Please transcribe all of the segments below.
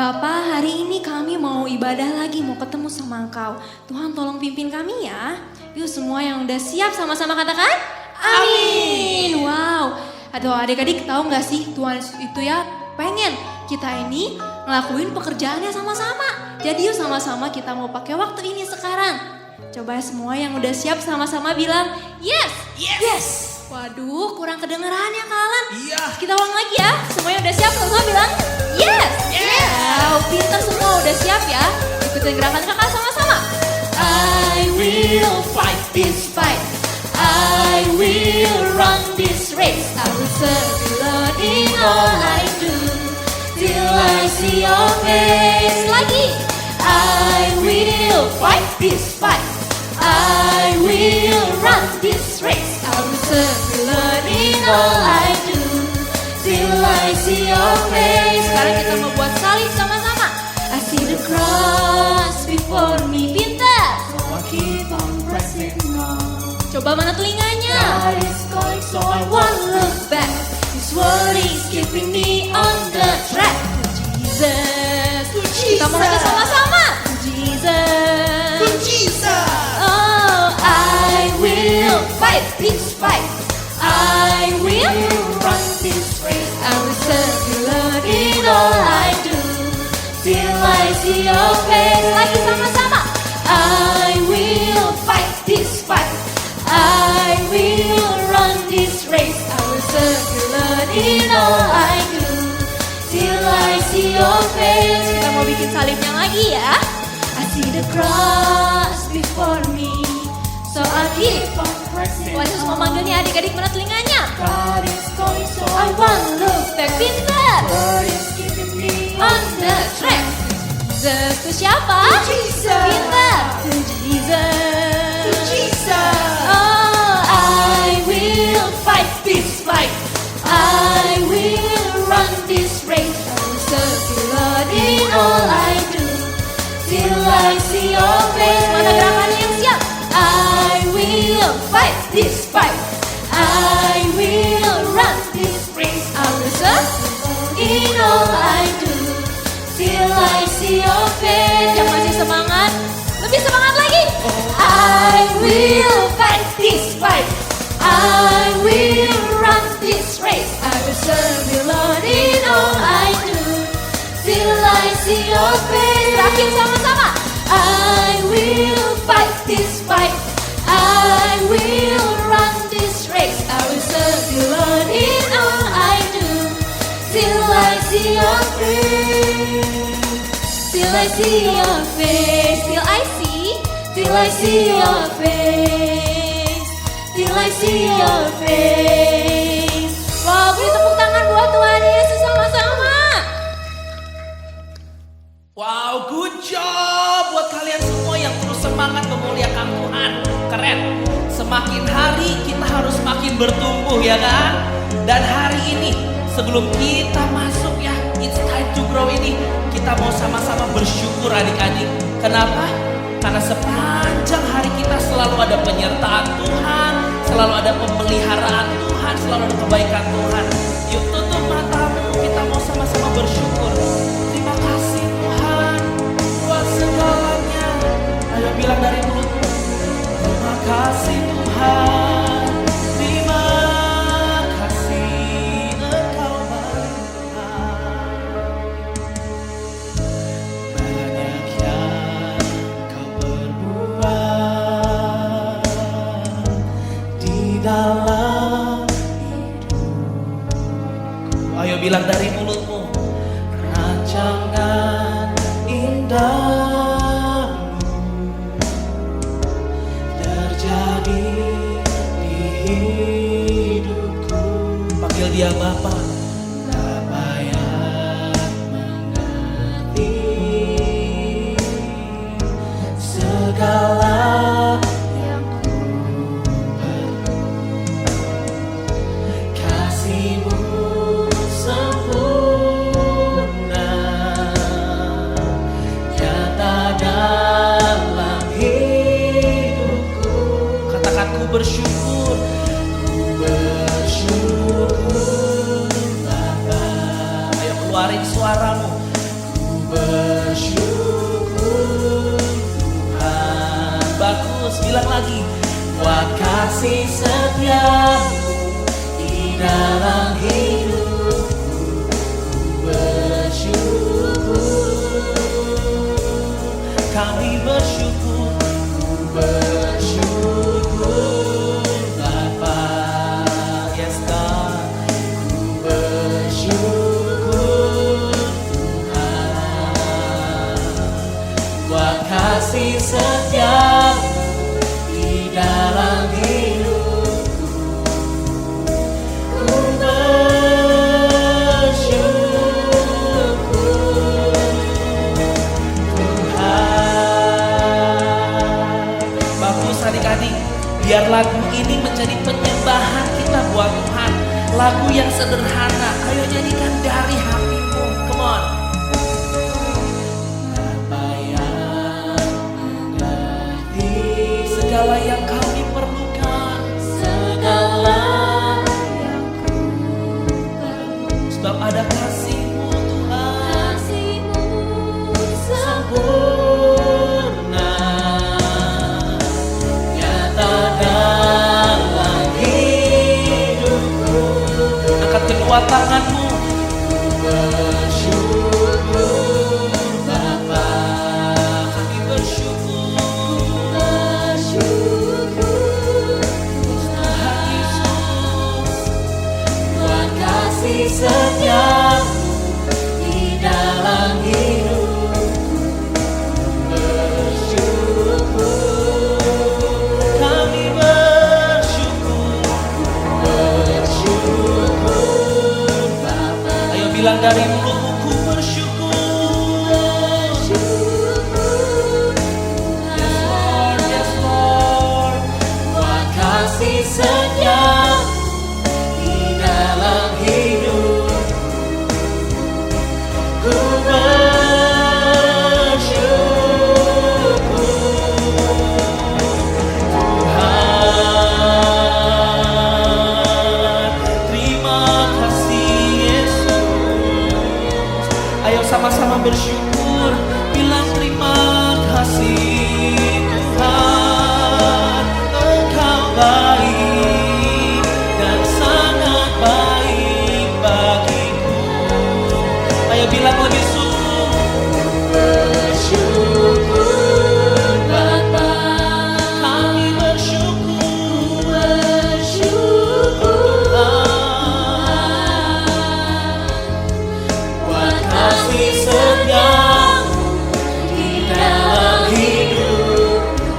Bapak, hari ini kami mau ibadah lagi, mau ketemu sama Engkau. Tuhan tolong pimpin kami ya. Yuk semua yang udah siap sama-sama katakan, amin. Wow, aduh adik-adik tahu gak sih Tuhan itu ya pengen kita ini ngelakuin pekerjaannya sama-sama. Jadi yuk sama-sama kita mau pakai waktu ini sekarang. Coba semua yang udah siap sama-sama bilang, yes, Yes. yes. Waduh, kurang kedengeran ya kalian. Iya. Kita ulang lagi ya. Semuanya udah siap, semua bilang yes. Yes. Wow, pintar semua udah siap ya. Ikutin gerakan kakak sama-sama. I will fight this fight. I will run this race. I will serve you Lord in all I do till I see your face. Lagi. I will fight this fight. I will run this race. I will serve you Lord in In all I do till I see your face. Sekarang kita mau buat salib sama-sama. I see the cross before me. Pintar. So I keep on pressing on. Coba mana telinganya? God is calling, so I won't look back. His word is keeping me on the track. Jesus. To Kita mau nyanyi Jesus. sama-sama. To Jesus. To Jesus. Oh, I will fight this fight. I will run this race. I will serve you Lord in In all I do till I see your face. Lagi sama-sama. I will fight this fight. I will run this race. I will serve you Lord In all I do till I see your face. Kita mau bikin salibnya lagi ya. I see the cross before me, so I keep on pressing Wajah semua manggil nih adik-adik mana telinganya? God is calling, so I won't look back. Pintar. Word is keeping me On the track. Jesus itu siapa? Jesus. Pintar. To Jesus. To Jesus. Oh, I will fight this fight. I will run this race. I will serve you Lord In all I do till I see your face. Mana gerakannya yang siap? I will fight this fight. I will run this race. I will serve In all I do till I see your face. Yang masih semangat, lebih semangat lagi. I will fight this fight. I will run this race. I will serve you Lord In all I do till I see your face. Terakhir sama-sama. I will fight this fight. I will run this race. I will serve you Lord In all I do till I see your face. Till I see your face. Till I see. Till I see your face. Till I see your face. Wow, beri tepuk tangan buat Tuhan Yesus sama-sama. Wow, good job buat kalian semua yang terus semangat memuliakan Tuhan. Keren. Semakin hari kita harus makin bertumbuh ya kan? Dan hari ini sebelum kita masuk ya It's Time to Grow ini, kita mau sama-sama bersyukur adik-adik. Kenapa? Karena sepanjang hari kita selalu ada penyertaan Tuhan, selalu ada pemeliharaan Tuhan, selalu ada kebaikan Tuhan. Yuk tutup matamu, kita mau sama-sama bersyukur. Terima kasih Tuhan buat segalanya. Ayo bilang dari mulutmu. Terima kasih Tuhan. Terima kasih Engkau baik Tuhan. Banyak yang Kau perbuat di dalam hidupku. Ayo bilang dari mulutmu. Rancangan indahmu terjadi di hidupku. Panggil dia Bapa. Bapa yang mengerti segala yang ku perlu. Kasih-Mu sempurna, nyata dalam hidupku. Katakan ku bersyukur. Ku bersyukur Bapa. Ayo keluarin suaramu. Ku lagi. Buat kasih setiamu di dalam hidupku, bersyukur. Kami bersyukur, bersyukur Bapa. Yes God, ku bersyukur Tuhan. Buat kasih setiamu di dalam hidupku, ku bersyukur Tuhan. Bagus adik-adik, biar lagu ini menjadi penyembahan kita buat Tuhan. Lagu yang sederhana, ayo nyanyikan dari hatimu. Come on. Apa yang mengerti segala yang kami perlukan, segala yang ku perlu. Sebab ada kasih-Mu Tuhan, Kasih-Mu sempurna, nyata dalam hidupku. Angkat kedua tanganmu, ku bersyukur Bapa. Kami bersyukur, bersyukur Tuhan Yesus. buat kasih setiamu di dalam hidupku, bersyukur, Kami bersyukur, bersyukur Bapa. ayo bilang dari mulutmu, ku bersyukur. Syukur Yes Lord, yes Lord. buat kasih setiamu di dalam hidupku, ku bersyukur Tuhan. Terima kasih Yesus. Ayo sama-sama bersyukur, bilang terima kasih Tuhan. Engkau baik dan sangat baik bagiku. Ayo bilang lebih sungguh, bersyukur Bapa. kami bersyukur. Bersyukur buat kasih setiamu di dalam hidupku,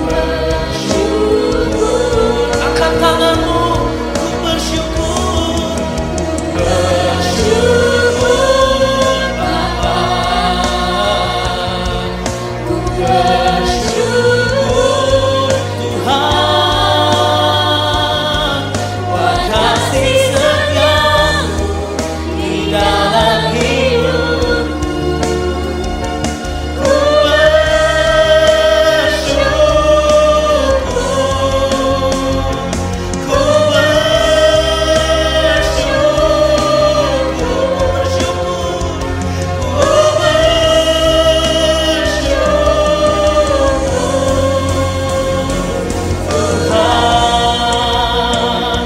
bersyukur, Angkat tanganmu, ku bersyukur. bersyukur Bapa. Ku bersyukur Tuhan, buat kasih setiamu di dalam hidupku, ku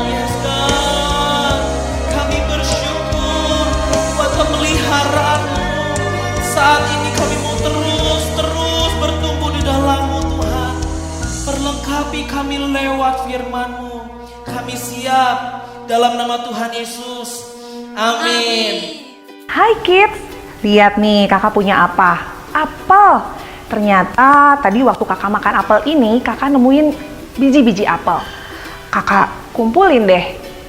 Yes God, kami bersyukur buat pemeliharaanmu. Saat ini kami mau terus bertumbuh di dalam-Mu Tuhan. Perlengkapi kami lewat firman-Mu. Kami siap dalam nama Tuhan Yesus. Amin. Hai kids, lihat nih kakak punya apa? Apel. Ternyata tadi waktu kakak makan apel ini, kakak nemuin biji-biji apel. Kakak kumpulin deh.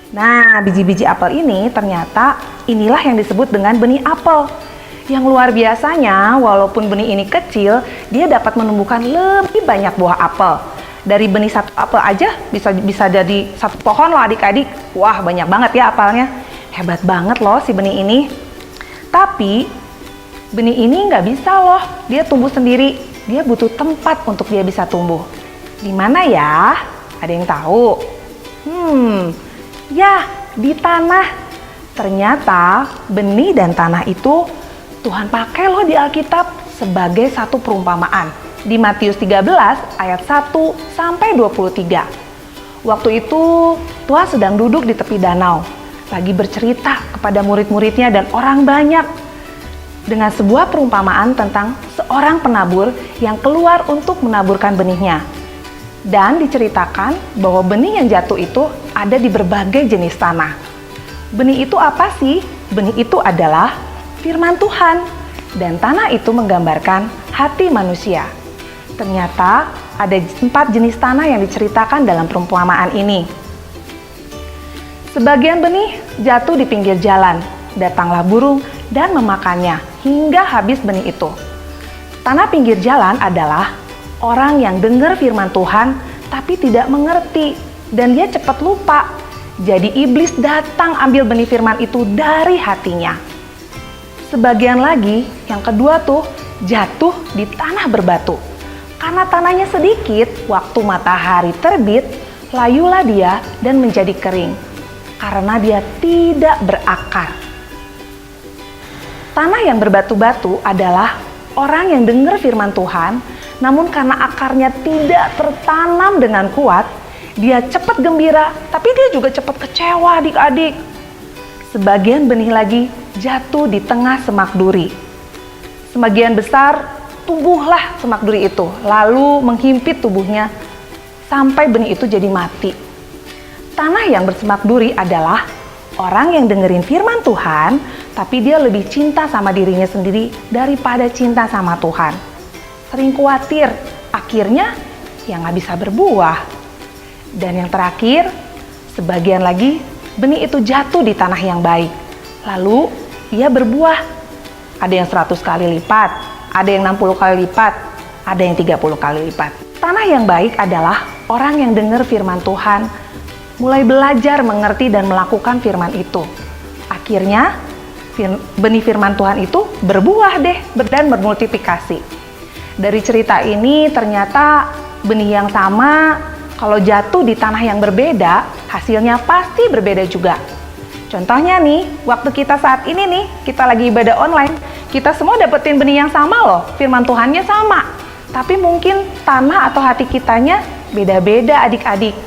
Nah, biji-biji apel ini ternyata inilah yang disebut dengan benih apel. Yang luar biasanya, walaupun benih ini kecil, dia dapat menumbuhkan lebih banyak buah apel. Dari benih satu apel aja bisa jadi satu pohon loh adik-adik. Wah, banyak banget ya apelnya. Hebat banget loh si benih ini. Tapi benih ini nggak bisa loh, dia tumbuh sendiri. Dia butuh tempat untuk dia bisa tumbuh. Di mana ya? Ada yang tahu? Ya, di tanah. Ternyata benih dan tanah itu Tuhan pakai loh di Alkitab sebagai satu perumpamaan. di Matius 13 ayat 1 sampai 23. Waktu itu Tuhan sedang duduk di tepi danau, lagi bercerita kepada murid-muridnya dan orang banyak dengan sebuah perumpamaan tentang seorang penabur yang keluar untuk menaburkan benihnya. Dan diceritakan bahwa benih yang jatuh itu ada di berbagai jenis tanah. Benih itu apa sih? Benih itu adalah firman Tuhan, dan tanah itu menggambarkan hati manusia. Ternyata ada 4 jenis tanah yang diceritakan dalam perumpamaan ini. Sebagian benih jatuh di pinggir jalan, datanglah burung dan memakannya hingga habis benih itu. Tanah pinggir jalan adalah orang yang dengar firman Tuhan tapi tidak mengerti dan dia cepat lupa. Jadi iblis datang ambil benih firman itu dari hatinya. Sebagian lagi, yang kedua tuh, jatuh di tanah berbatu. Karena tanahnya sedikit, waktu matahari terbit, layulah dia dan menjadi kering. Karena dia tidak berakar. Tanah yang berbatu-batu adalah orang yang dengar firman Tuhan, namun karena akarnya tidak tertanam dengan kuat, dia cepat gembira, tapi dia juga cepat kecewa adik-adik. Sebagian benih lagi jatuh di tengah semak duri. Sebagian besar tumbuhlah semak duri itu, lalu menghimpit tubuhnya sampai benih itu jadi mati. Tanah yang bersemak duri adalah orang yang dengerin firman Tuhan, tapi dia lebih cinta sama dirinya sendiri daripada cinta sama Tuhan. Sering khawatir, akhirnya ya nggak bisa berbuah. Dan yang terakhir, sebagian lagi benih itu jatuh di tanah yang baik. Lalu ia berbuah. Ada yang 100 kali lipat, ada yang 60 kali lipat, ada yang 30 kali lipat. Tanah yang baik adalah orang yang dengar firman Tuhan, mulai belajar mengerti dan melakukan firman itu. Akhirnya benih firman Tuhan itu berbuah deh dan bermultiplikasi. Dari cerita ini ternyata benih yang sama kalau jatuh di tanah yang berbeda, hasilnya pasti berbeda juga. Contohnya nih, waktu kita saat ini nih, kita lagi ibadah online, kita semua dapetin benih yang sama loh, firman Tuhannya sama. Tapi mungkin tanah atau hati kitanya beda-beda adik-adik.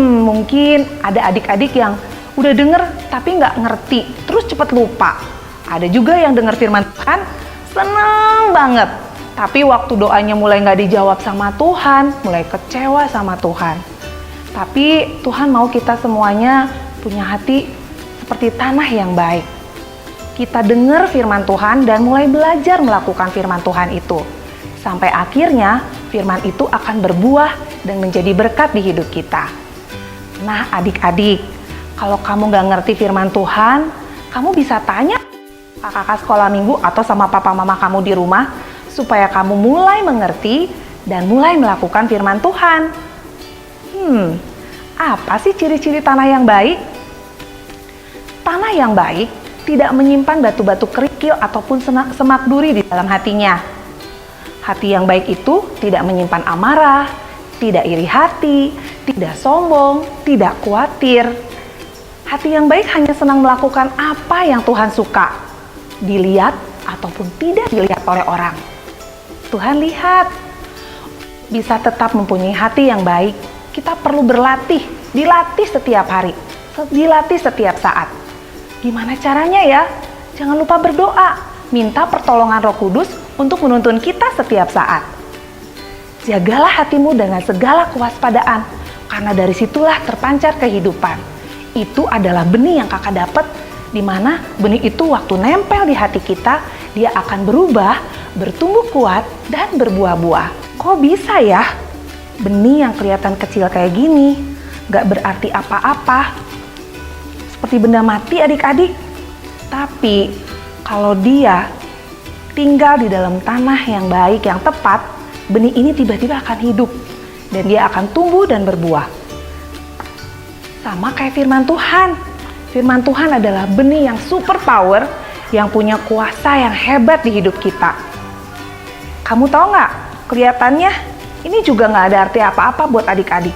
Mungkin ada adik-adik yang udah denger tapi nggak ngerti, terus cepet lupa. Ada juga yang denger firman Tuhan, seneng banget. Tapi waktu doanya mulai nggak dijawab sama Tuhan, mulai kecewa sama Tuhan. Tapi Tuhan mau kita semuanya punya hati seperti tanah yang baik. Kita dengar firman Tuhan dan mulai belajar melakukan firman Tuhan itu. Sampai akhirnya firman itu akan berbuah dan menjadi berkat di hidup kita. Nah adik-adik, kalau kamu nggak ngerti firman Tuhan, kamu bisa tanya kakak sekolah minggu atau sama papa mama kamu di rumah, supaya kamu mulai mengerti dan mulai melakukan firman Tuhan. Apa sih ciri-ciri tanah yang baik? Tanah yang baik tidak menyimpan batu-batu kerikil ataupun semak duri di dalam hatinya. Hati yang baik itu tidak menyimpan amarah, tidak iri hati, tidak sombong, tidak khawatir. Hati yang baik hanya senang melakukan apa yang Tuhan suka, dilihat ataupun tidak dilihat oleh orang. Tuhan lihat, bisa tetap mempunyai hati yang baik, kita perlu berlatih, dilatih setiap hari, dilatih setiap saat. Gimana caranya ya? Jangan lupa berdoa, minta pertolongan Roh Kudus untuk menuntun kita setiap saat. Jagalah hatimu dengan segala kewaspadaan, karena dari situlah terpancar kehidupan. Itu adalah benih yang kakak dapat, di mana benih itu waktu nempel di hati kita, dia akan berubah, bertumbuh kuat, dan berbuah-buah. Kok bisa ya? Benih yang kelihatan kecil kayak gini, gak berarti apa-apa. Seperti benda mati adik-adik. Tapi kalau dia tinggal di dalam tanah yang baik, yang tepat, benih ini tiba-tiba akan hidup. Dan dia akan tumbuh dan berbuah. Sama kayak firman Tuhan. Firman Tuhan adalah benih yang super power, yang punya kuasa yang hebat di hidup kita. Kamu tahu nggak? Kelihatannya ini juga nggak ada arti apa-apa buat adik-adik.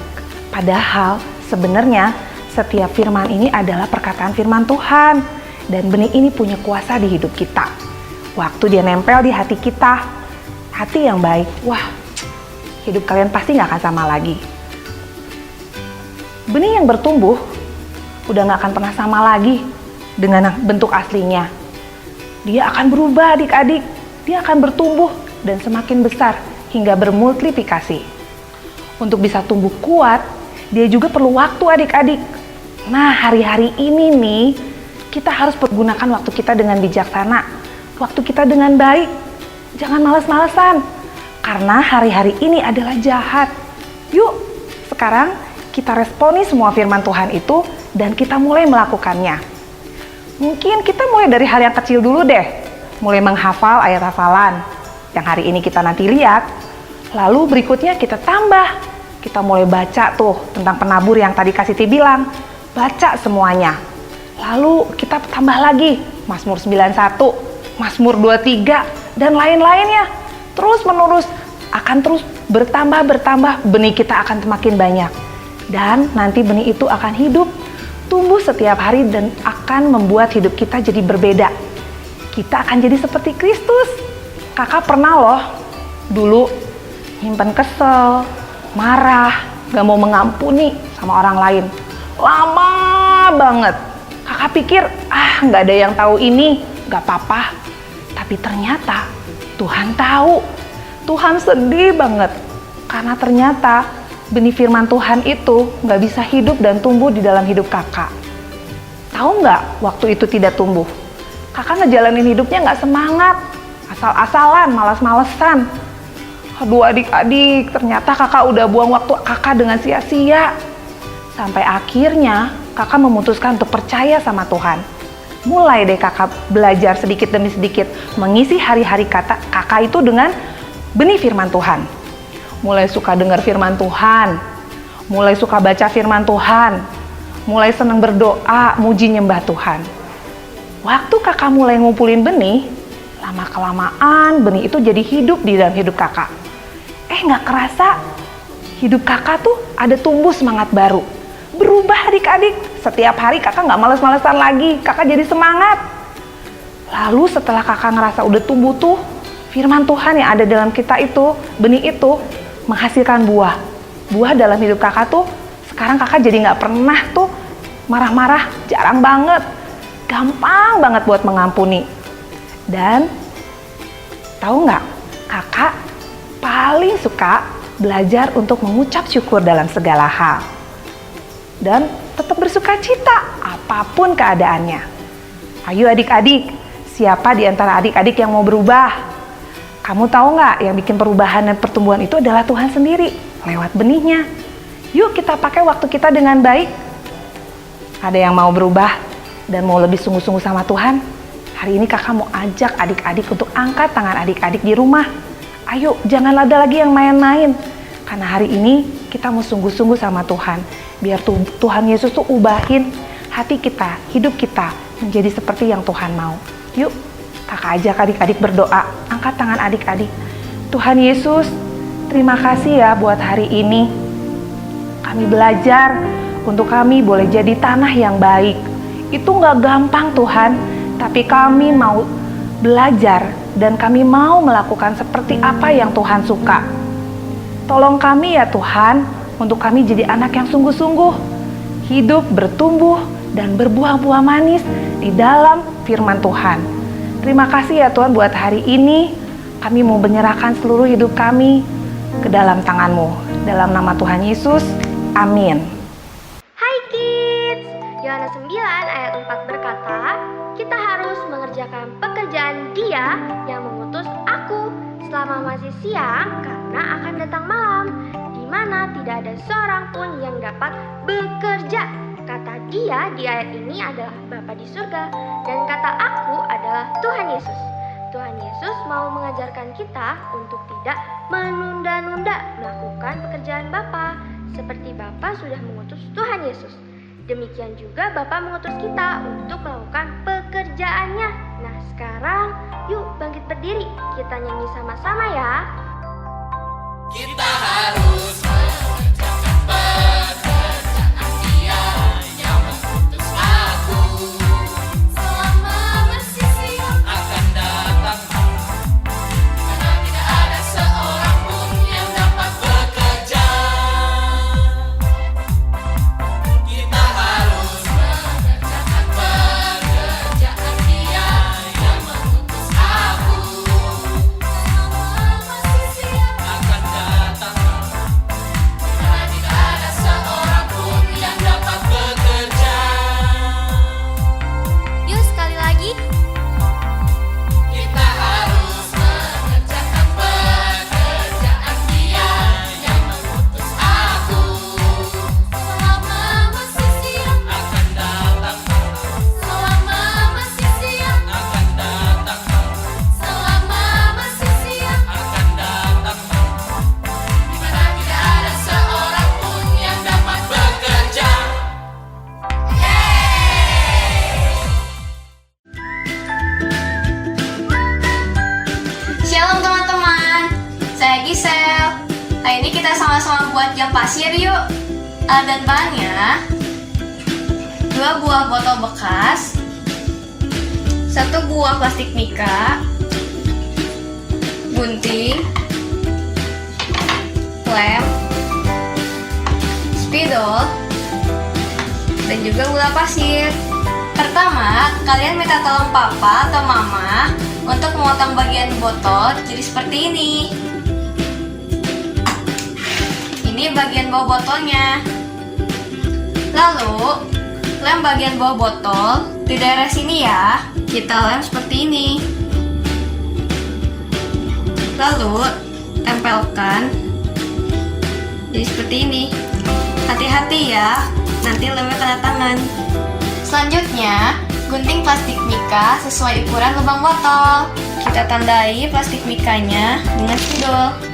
Padahal sebenarnya setiap firman ini adalah perkataan firman Tuhan. Dan benih ini punya kuasa di hidup kita. Waktu dia nempel di hati kita, hati yang baik, wah, hidup kalian pasti nggak akan sama lagi. Benih yang bertumbuh udah nggak akan pernah sama lagi dengan bentuk aslinya. Dia akan berubah adik-adik, dia akan bertumbuh dan semakin besar hingga bermultiplikasi. Untuk bisa tumbuh kuat, dia juga perlu waktu adik-adik. Nah, hari-hari ini nih, kita harus pergunakan waktu kita dengan bijaksana, waktu kita dengan baik. Jangan malas-malesan, karena hari-hari ini adalah jahat. Yuk, sekarang kita responi semua firman Tuhan itu dan kita mulai melakukannya. Mungkin kita mulai dari hal yang kecil dulu deh, mulai menghafal ayat hafalan yang hari ini kita nanti lihat. Lalu berikutnya kita tambah, kita mulai baca tuh tentang penabur yang tadi Kak Siti bilang, baca semuanya. Lalu kita tambah lagi Mazmur 91, Mazmur 23 dan lain-lainnya. Terus menerus akan terus bertambah, benih kita akan semakin banyak. Dan nanti benih itu akan hidup, tumbuh setiap hari dan akan membuat hidup kita jadi berbeda. Kita akan jadi seperti Kristus. Kakak pernah loh dulu nyimpen kesel, marah, gak mau mengampuni sama orang lain. Lama banget. Kakak pikir, gak ada yang tahu ini, gak apa-apa. Tapi ternyata Tuhan tahu. Tuhan sedih banget. Karena ternyata benih firman Tuhan itu gak bisa hidup dan tumbuh di dalam hidup kakak. Tahu nggak waktu itu tidak tumbuh? Kakak ngejalanin hidupnya nggak semangat, asal-asalan, malas-malesan. Aduh adik-adik, ternyata kakak udah buang waktu kakak dengan sia-sia. Sampai akhirnya kakak memutuskan untuk percaya sama Tuhan. Mulai deh kakak belajar sedikit demi sedikit mengisi hari-hari kakak itu dengan benih firman Tuhan. Mulai suka dengar firman Tuhan, mulai suka baca firman Tuhan, mulai senang berdoa, muji nyembah Tuhan. Waktu kakak mulai ngumpulin benih, lama-kelamaan benih itu jadi hidup di dalam hidup kakak. Nggak kerasa, hidup kakak tuh ada tumbuh semangat baru. Berubah adik-adik, setiap hari kakak nggak males-malesan lagi, kakak jadi semangat. Lalu setelah kakak ngerasa udah tumbuh tuh, firman Tuhan yang ada dalam kita itu, benih itu, menghasilkan buah. Buah dalam hidup kakak tuh, sekarang kakak jadi nggak pernah tuh marah-marah, jarang banget. Gampang banget buat mengampuni. Dan tahu nggak, kakak paling suka belajar untuk mengucap syukur dalam segala hal. Dan tetap bersuka cita apapun keadaannya. Ayo adik-adik, siapa di antara adik-adik yang mau berubah? Kamu tahu nggak yang bikin perubahan dan pertumbuhan itu adalah Tuhan sendiri lewat benihnya. Yuk kita pakai waktu kita dengan baik. Ada yang mau berubah dan mau lebih sungguh-sungguh sama Tuhan? Hari ini kakak mau ajak adik-adik untuk angkat tangan adik-adik di rumah. Ayo jangan ada lagi yang main-main. Karena hari ini kita mau sungguh-sungguh sama Tuhan. Biar Tuhan Yesus tuh ubahin hati kita, hidup kita menjadi seperti yang Tuhan mau. Yuk kakak ajak adik-adik berdoa, angkat tangan adik-adik. Tuhan Yesus, terima kasih ya buat hari ini. Kami belajar untuk kami boleh jadi tanah yang baik. Itu gak gampang Tuhan, tapi kami mau belajar dan kami mau melakukan seperti apa yang Tuhan suka. Tolong kami ya Tuhan, untuk kami jadi anak yang sungguh-sungguh, hidup, bertumbuh, dan berbuah-buah manis di dalam firman Tuhan. Terima kasih ya Tuhan buat hari ini. Kami mau menyerahkan seluruh hidup kami ke dalam tangan-Mu. Dalam nama Tuhan Yesus, amin. Hai kids, Yohanes 9 ayat 4 berkata, kita harus mengerjakan pekerjaan Dia yang mengutus aku selama masih siang karena akan datang malam, di mana tidak ada seorang pun yang dapat bekerja. Kata Dia di ayat ini adalah Bapa di surga, dan kata aku adalah Tuhan Yesus. Tuhan Yesus mau mengajarkan kita untuk tidak menunda-nunda melakukan pekerjaan Bapa, seperti Bapa sudah mengutus Tuhan Yesus. Demikian juga Bapa mengutus kita untuk melakukan pekerjaannya. Nah sekarang yuk bangkit berdiri, kita nyanyi sama-sama ya. Kita harus mengerjakan pekerjaan Dia yang mengutus aku. Selama masih siang akan datang, karena tidak ada Hari ini kita sama-sama buat jam pasir yuk. Alat dan bahannya: 2 buah botol bekas, 1 buah plastik mika, gunting, lem, spidol, dan juga gula pasir. Pertama, kalian minta tolong papa atau mama untuk memotong bagian botol jadi seperti ini. Ini bagian bawah botolnya. Lalu, lem bagian bawah botol di daerah sini ya. Kita lem seperti ini. Lalu, tempelkan jadi seperti ini. Hati-hati ya, nanti lemnya kena tangan. Selanjutnya, gunting plastik mika sesuai ukuran lubang botol. Kita tandai plastik mikanya dengan spidol.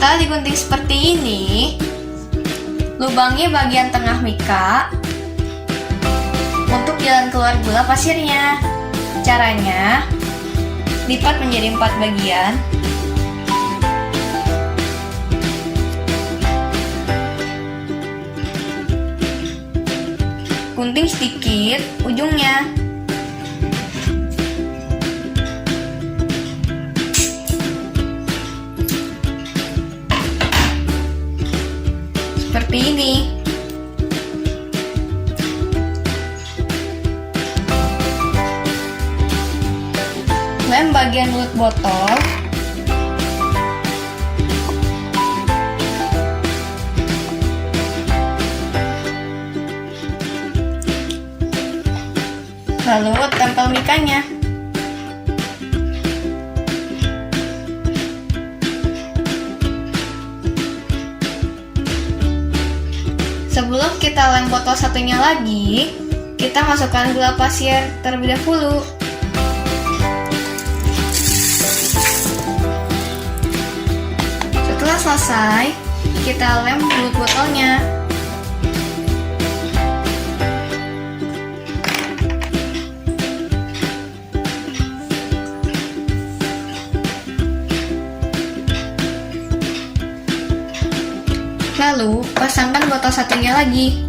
Setelah digunting seperti ini, lubangi bagian tengah mika untuk jalan keluar gula pasirnya. Caranya, lipat menjadi 4 bagian. Gunting sedikit ujungnya. Seperti ini. Lem bagian mulut botol. Lalu tempel mikanya. Sebelum kita lem botol satunya lagi, kita masukkan gula pasir terlebih dahulu. Setelah selesai, kita lem mulut botolnya. Lalu, pasangkan botol satunya lagi.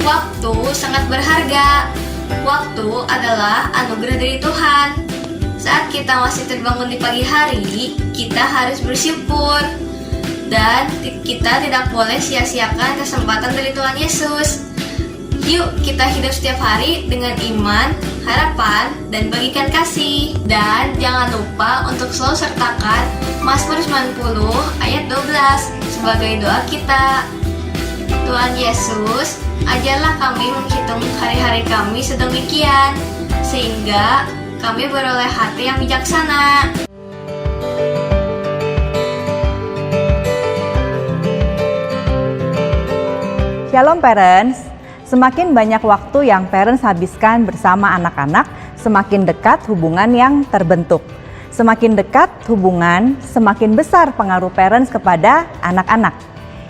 Waktu sangat berharga. Waktu adalah anugerah dari Tuhan. Saat kita masih terbangun di pagi hari, kita harus bersyukur. Dan kita tidak boleh sia-siakan kesempatan dari Tuhan Yesus. Yuk kita hidup setiap hari dengan iman, harapan, dan bagikan kasih. Dan jangan lupa untuk selalu sertakan Mazmur 90 ayat 12 sebagai doa kita. Tuhan Yesus, ajarlah kami menghitung hari-hari kami sedemikian, sehingga kami beroleh hati yang bijaksana. Shalom parents, semakin banyak waktu yang parents habiskan bersama anak-anak, semakin dekat hubungan yang terbentuk. Semakin dekat hubungan, semakin besar pengaruh parents kepada anak-anak.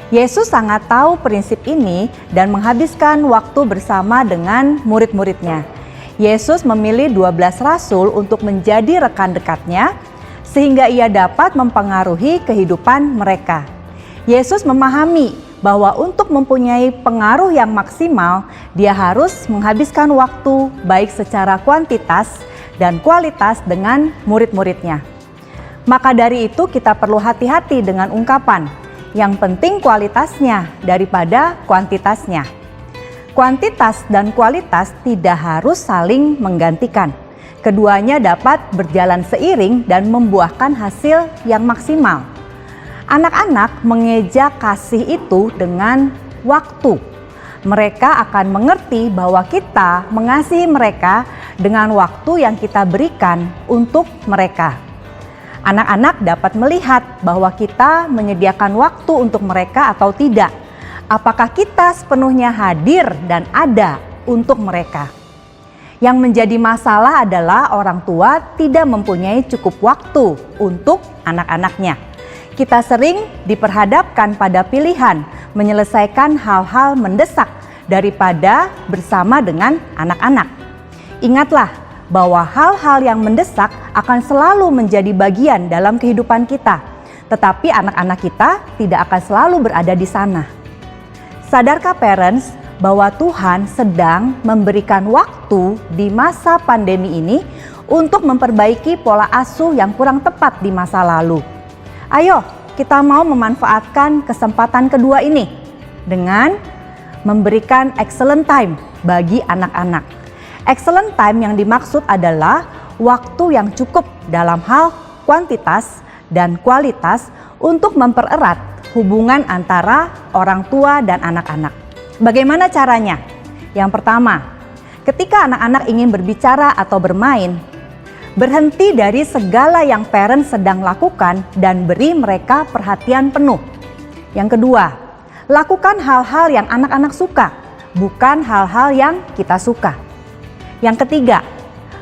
Yesus sangat tahu prinsip ini dan menghabiskan waktu bersama dengan murid-muridnya. Yesus memilih 12 rasul untuk menjadi rekan dekatnya, sehingga ia dapat mempengaruhi kehidupan mereka. Yesus memahami bahwa untuk mempunyai pengaruh yang maksimal, dia harus menghabiskan waktu baik secara kuantitas dan kualitas dengan murid-muridnya. Maka dari itu kita perlu hati-hati dengan ungkapan, yang penting kualitasnya daripada kuantitasnya. Kuantitas dan kualitas tidak harus saling menggantikan. Keduanya dapat berjalan seiring dan membuahkan hasil yang maksimal. Anak-anak mengeja kasih itu dengan waktu. Mereka akan mengerti bahwa kita mengasihi mereka dengan waktu yang kita berikan untuk mereka. Anak-anak dapat melihat bahwa kita menyediakan waktu untuk mereka atau tidak Apakah kita sepenuhnya hadir dan ada untuk mereka? Yang menjadi masalah adalah orang tua tidak mempunyai cukup waktu untuk anak-anaknya. Kita sering diperhadapkan pada pilihan menyelesaikan hal-hal mendesak daripada bersama dengan anak-anak. Ingatlah bahwa hal-hal yang mendesak akan selalu menjadi bagian dalam kehidupan kita, tetapi anak-anak kita tidak akan selalu berada di sana. Sadarkah parents bahwa Tuhan sedang memberikan waktu di masa pandemi ini untuk memperbaiki pola asuh yang kurang tepat di masa lalu? Ayo, kita mau memanfaatkan kesempatan kedua ini dengan memberikan excellent time bagi anak-anak. Excellent time yang dimaksud adalah waktu yang cukup dalam hal kuantitas dan kualitas untuk mempererat hubungan antara orang tua dan anak-anak. Bagaimana caranya? Yang pertama, ketika anak-anak ingin berbicara atau bermain, berhenti dari segala yang parent sedang lakukan dan beri mereka perhatian penuh. Yang kedua, lakukan hal-hal yang anak-anak suka, bukan hal-hal yang kita suka. Yang ketiga,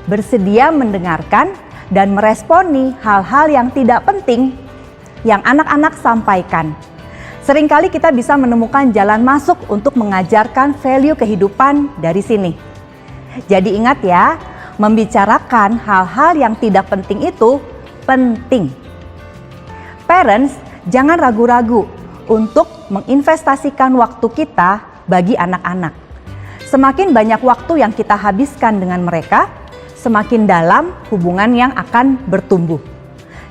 bersedia mendengarkan dan meresponi hal-hal yang tidak penting yang anak-anak sampaikan. Seringkali kita bisa menemukan jalan masuk untuk mengajarkan value kehidupan dari sini. Jadi ingat ya, membicarakan hal-hal yang tidak penting itu penting. Parents, jangan ragu-ragu untuk menginvestasikan waktu kita bagi anak-anak. Semakin banyak waktu yang kita habiskan dengan mereka, semakin dalam hubungan yang akan bertumbuh.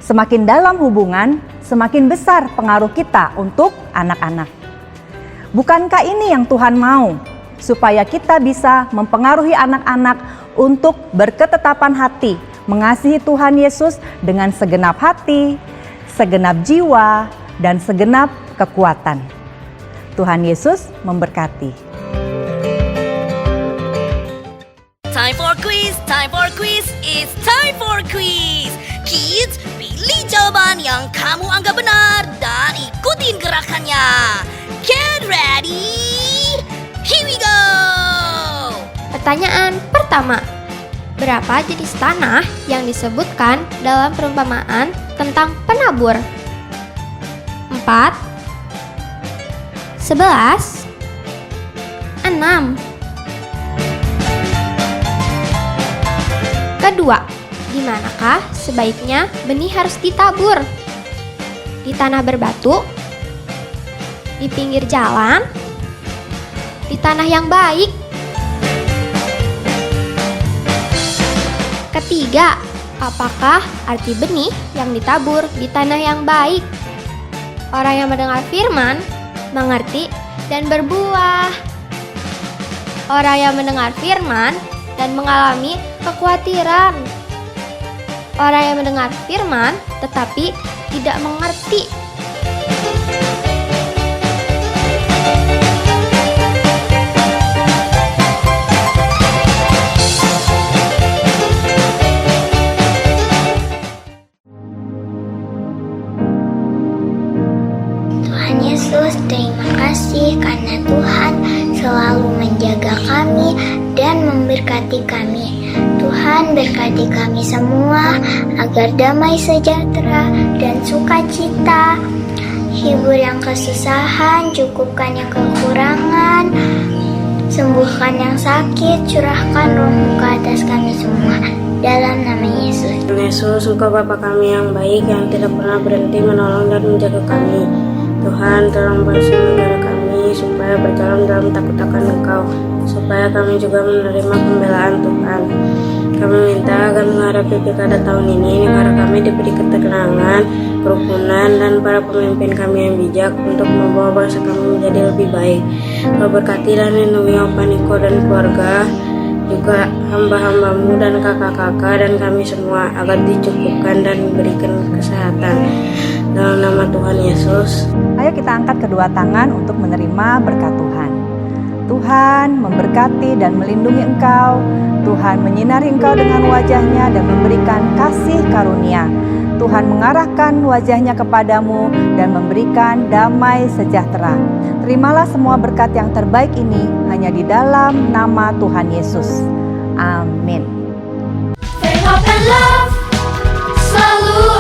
Semakin dalam hubungan, semakin besar pengaruh kita untuk anak-anak. Bukankah ini yang Tuhan mau? Supaya kita bisa mempengaruhi anak-anak untuk berketetapan hati, mengasihi Tuhan Yesus dengan segenap hati, segenap jiwa, dan segenap kekuatan. Tuhan Yesus memberkati. Time for quiz, it's time for quiz. Kids, pilih jawaban yang kamu anggap benar dan ikutin gerakannya. Get ready, here we go. Pertanyaan pertama. Berapa jenis tanah yang disebutkan dalam perumpamaan tentang penabur? 4, 11, 6. Kedua, di manakah sebaiknya benih harus ditabur? Di tanah berbatu? Di pinggir jalan? Di tanah yang baik? Ketiga, apakah arti benih yang ditabur di tanah yang baik? Orang yang mendengar firman, mengerti, dan berbuah. Orang yang mendengar firman dan mengalami kekhawatiran. Orang yang mendengar firman tetapi tidak mengerti. Tuhan Yesus, terima kasih karena Tuhan selalu menjaga kami dan memberkati kami. Tuhan berkati kami semua agar damai sejahtera dan sukacita, hibur yang kesusahan, cukupkan yang kekurangan, sembuhkan yang sakit, curahkan roh-Mu ke atas kami semua. Dalam nama Yesus. Yesus, Engkau Bapa kami yang baik yang tidak pernah berhenti menolong dan menjaga kami. Tuhan, tolong basuh negara kami supaya berjalan dalam takut akan Engkau, supaya kami juga menerima pembelaan Tuhan. Kami minta agar menghadapi pilkada tahun ini, negara kami diberi ketenangan, kerukunan, dan para pemimpin kami yang bijak untuk membawa bangsa kami menjadi lebih baik. Kau berkati dan lindungi Opa Niko dan keluarga, juga hamba-hambamu dan kakak-kakak dan kami semua agar dicukupkan dan diberikan kesehatan. Dalam nama Tuhan Yesus. Ayo kita angkat kedua tangan untuk menerima berkat Tuhan. Tuhan memberkati dan melindungi engkau. Tuhan menyinari engkau dengan wajah-Nya dan memberikan kasih karunia. Tuhan mengarahkan wajahnya kepadamu dan memberikan damai sejahtera. Terimalah semua berkat yang terbaik ini hanya di dalam nama Tuhan Yesus. Amin. Faith, hope, and love selalu